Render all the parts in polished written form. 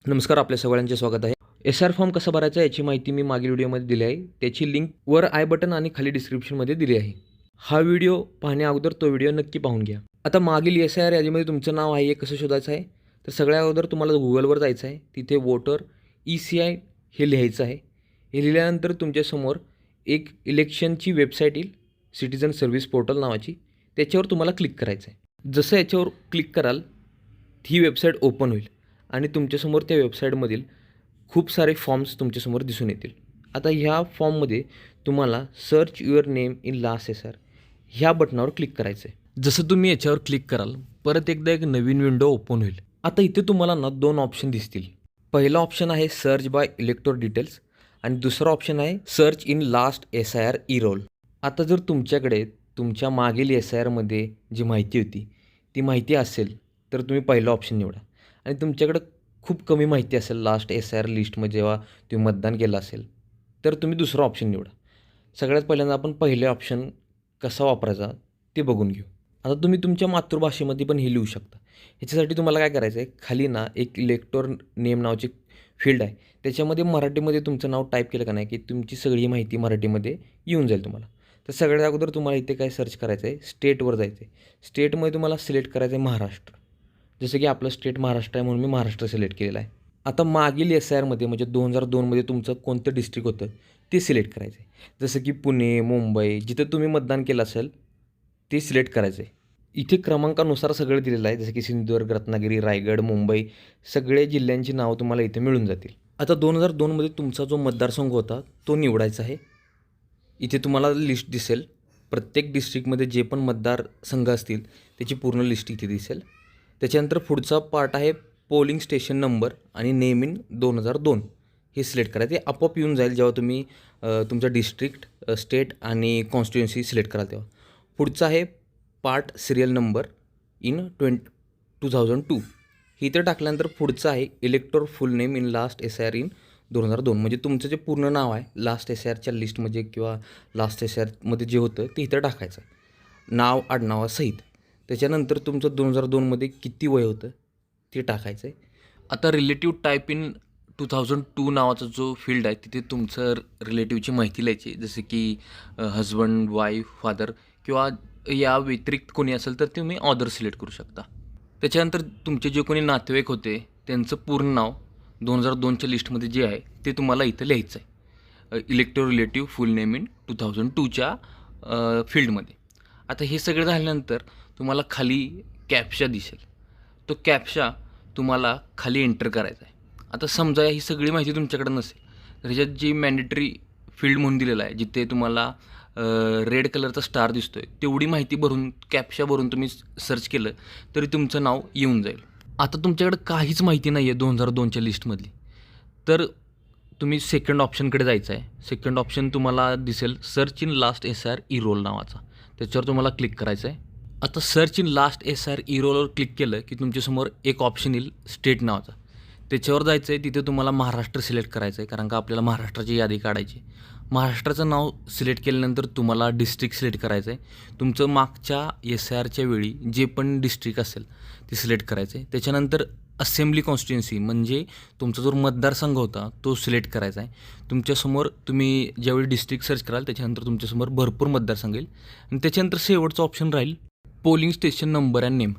नमस्कार, आपल्या सगळ्यांचे स्वागत आहे. एस-आर फॉर्म कसा भरायचा याची माहिती मी मागील व्हिडिओमध्ये दिली आहे. त्याची लिंक वर आय बटन आणि खाली डिस्क्रिप्शनमध्ये दिली आहे. हा व्हिडिओ पाहण्या अगोदर तो व्हिडिओ नक्की पाहून घ्या. आता मागील एस-आय-आर यादीमध्ये तुमचं नाव आहे हे कसं शोधायचं आहे, तर सगळ्या अगोदर तुम्हाला गुगलवर जायचं आहे. तिथे वोटर ECI हे लिहायचं आहे. हे लिहिल्यानंतर तुमच्यासमोर एक इलेक्शनची वेबसाईट येईल, सिटिझन सर्व्हिस पोर्टल नावाची. त्याच्यावर तुम्हाला क्लिक करायचं आहे. जसं याच्यावर क्लिक कराल ही वेबसाईट ओपन होईल आणि तुमच्यासमोर त्या वेबसाईटमधील खूप सारे फॉर्म्स तुमच्यासमोर दिसून येतील. आता ह्या फॉर्ममध्ये तुम्हाला search your name in last S-R ह्या बटनावर क्लिक करायचं आहे. जसं तुम्ही याच्यावर क्लिक कराल परत एकदा एक नवीन विंडो ओपन होईल. आता इथे तुम्हाला ना 2 ऑप्शन दिसतील. पहिला ऑप्शन आहे सर्च बाय इलेक्टोर डिटेल्स आणि दुसरा ऑप्शन आहे search in last SIR E-role. आता जर तुमच्याकडे तुमच्या मागील एस-आय-आरमध्ये जी माहिती होती ती माहिती असेल तर तुम्ही पहिला ऑप्शन निवडा आणि तुमच्याकडं खूप कमी माहिती असेल लास्ट एस-आय-आर लिस्टमध्ये जेव्हा तुम्ही मतदान केलं असेल तर तुम्ही दुसरा ऑप्शन निवडा. सगळ्यात पहिल्यांदा आपण पहिले ऑप्शन कसा वापरायचा ते बघून घेऊ. आता तुम्ही तुमच्या मातृभाषेमध्ये पण हे लिहू शकता. ह्याच्यासाठी तुम्हाला काय करायचं आहे, खाली ना एक इलेक्टोर नेम नावाची फील्ड आहे. त्याच्यामध्ये मराठीमध्ये तुमचं नाव टाईप केलं का नाही की तुमची सगळी माहिती मराठीमध्ये येऊन जाईल तुम्हाला. तर सगळ्यात अगोदर तुम्हाला इथे काय सर्च करायचं आहे, स्टेटवर जायचं आहे. स्टेटमध्ये तुम्हाला सिलेक्ट करायचं आहे महाराष्ट्र. जसं की आपलं स्टेट महाराष्ट्र आहे म्हणून मी महाराष्ट्र सिलेक्ट केलेलं आहे. आता मागील एस-आय-आरमध्ये म्हणजे 2002मध्ये तुमचं कोणतं डिस्ट्रिक्ट होतं ते सिलेक्ट करायचं आहे. जसं की पुणे, मुंबई जिथं तुम्ही मतदान केलं असेल ते सिलेक्ट करायचं आहे. इथे क्रमांकानुसार सगळं दिलेलं आहे. जसं की सिंधुदुर्ग, रत्नागिरी, रायगड, मुंबई सगळे जिल्ह्यांची नावं तुम्हाला इथे मिळून जातील. आता 2002मध्ये तुमचा जो मतदारसंघ होता तो निवडायचा आहे. इथे तुम्हाला लिस्ट दिसेल. प्रत्येक डिस्ट्रिक्टमध्ये जे पण मतदारसंघ असतील त्याची पूर्ण लिस्ट इथे दिसेल. त्याच्यानंतर पुढचा पार्ट आहे पोलिंग स्टेशन नंबर आणि नेम इन 2002 हे सिलेक्ट करा. ते आपोआप येऊन जाईल जेव्हा तुम्ही तुमचा डिस्ट्रिक्ट, स्टेट आणि कॉन्स्टिट्युएन्सी सिलेक्ट कराल तेव्हा. पुढचा आहे पार्ट सिरियल नंबर इन 2002 हे इथं टाकल्यानंतर पुढचं आहे elector full name in last SIR in 2002 म्हणजे तुमचं जे पूर्ण नाव आहे लास्ट एस-आय-आरच्या लिस्टमध्ये किंवा लास्ट एस-आय-आरमध्ये जे होतं ते इथं टाकायचं आहे नाव आडनावासहित. त्याच्यानंतर तुमचं 2002मध्ये किती वय होतं ते टाकायचं आहे. आता रिलेटिव्ह टाईप इन 2002 नावाचा जो फील्ड आहे तिथे तुमचं रिलेटिव्हची माहिती लिहायची. जसं की हजबंड, वाईफ, फादर किंवा या व्यतिरिक्त कोणी असेल तर तुम्ही ऑदर सिलेक्ट करू शकता. त्याच्यानंतर तुमचे जे कोणी नातेवाईक होते त्यांचं पूर्ण नाव 2002च्या लिस्टमध्ये जे आहे ते तुम्हाला इथं लिहायचं आहे elector relative full name in 2002च्या फील्डमध्ये. आता हे सगळं झाल्यानंतर तुम्हाला खाली कॅप्शा दिसेल. तो कॅप्शा तुम्हाला खाली एंटर करायचा आहे. आता समजा ही सगळी माहिती तुमच्याकडे नसेल तर ह्याच्यात जी मॅन्डेटरी फील्ड म्हणून दिलेलं आहे जिथे तुम्हाला रेड कलरचा स्टार दिसतो आहे तेवढी माहिती भरून कॅप्शा भरून तुम्ही सर्च केलं तरी तुमचं नाव येऊन जाईल. आता तुमच्याकडे काहीच माहिती नाही आहे 2002च्या लिस्टमधली तर तुम्ही सेकंड ऑप्शनकडे जायचं आहे. सेकंड ऑप्शन तुम्हाला दिसेल search in last SIR e roll नावाचा. त्याच्यावर तुम्हाला क्लिक करायचं आहे. आता सर्च इन लास्ट एस-आय-आर ई-रोलवर क्लिक केलं की तुमच्यासमोर एक ऑप्शन येईल स्टेट नावाचा. त्याच्यावर जायचं आहे. तिथे तुम्हाला महाराष्ट्र सिलेक्ट करायचं आहे कारण का आपल्याला महाराष्ट्राची यादी काढायची. महाराष्ट्राचं नाव सिलेक्ट केल्यानंतर तुम्हाला डिस्ट्रिक्ट सिलेक्ट करायचं आहे. तुमचं मागच्या एस-आय-आरच्या वेळी जे पण डिस्ट्रिक्ट असेल ते सिलेक्ट करायचं आहे. त्याच्यानंतर असेंब्ली कॉन्स्टिट्युएन्सी म्हणजे तुमचा जो मतदारसंघ होता तो सिलेक्ट करायचा आहे. तुमच्यासमोर तुम्ही ज्यावेळी डिस्ट्रिक्ट सर्च कराल त्याच्यानंतर तुमच्यासमोर भरपूर मतदारसंघ येईल आणि त्याच्यानंतर शेवटचं ऑप्शन राहील polling station number and name.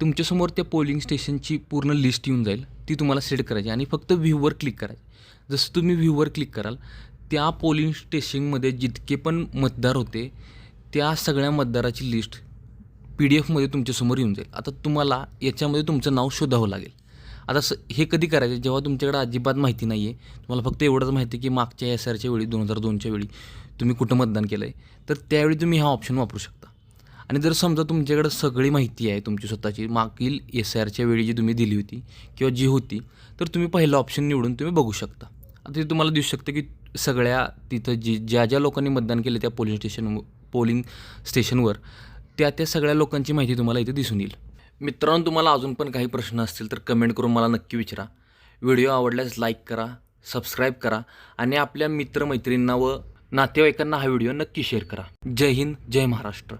तुमच्यासमोर त्या पोलिंग स्टेशनची पूर्ण लिस्ट येऊन जाईल ती तुम्हाला सिलेक्ट करायची आणि फक्त व्ह्यूवर क्लिक करायचं. जसं तुम्ही व्ह्यूवर क्लिक कराल त्या पोलिंग स्टेशनमध्ये जितके पण मतदार होते त्या सगळ्या मतदाराची लिस्ट PDF तुमच्यासमोर येऊन जाईल. आता तुम्हाला याच्यामध्ये तुमचं नाव शोधावं लागेल. आता हे कधी करायचं जेव्हा तुमच्याकडे अजिबात माहिती नाही आहे, तुम्हाला फक्त एवढंच माहिती आहे की मागच्या एस-आयच्या वेळी 2002च्या वेळी तुम्ही कुठं मतदान केलं आहे तर त्यावेळी तुम्ही हा ऑप्शन वापरू शकता. आणि जर समजा तुमच्याकडे सगळी माहिती आहे तुमची स्वतःची मागील एस-आयच्या वेळी जी तुम्ही दिली होती किंवा जी होती तर तुम्ही पहिला ऑप्शन निवडून तुम्ही बघू शकता. आता ते तुम्हाला दिसू शकतं की सगळ्या तिथं ज्या लोकांनी मतदान केलं त्या पोलिंग स्टेशनवर त्या सगळ्या लोकांची माहिती तुम्हाला इथे दिसून येईल. मित्रांनो, तुम्हाला अजून पण काही प्रश्न असतील तर कमेंट करून मला नक्की विचारा. व्हिडिओ आवडल्यास लाईक करा, सबस्क्राईब करा आणि आपल्या मित्रमैत्रिणींना व नातेवाईकांना हा व्हिडिओ नक्की शेअर करा. जय हिंद, जय महाराष्ट्र.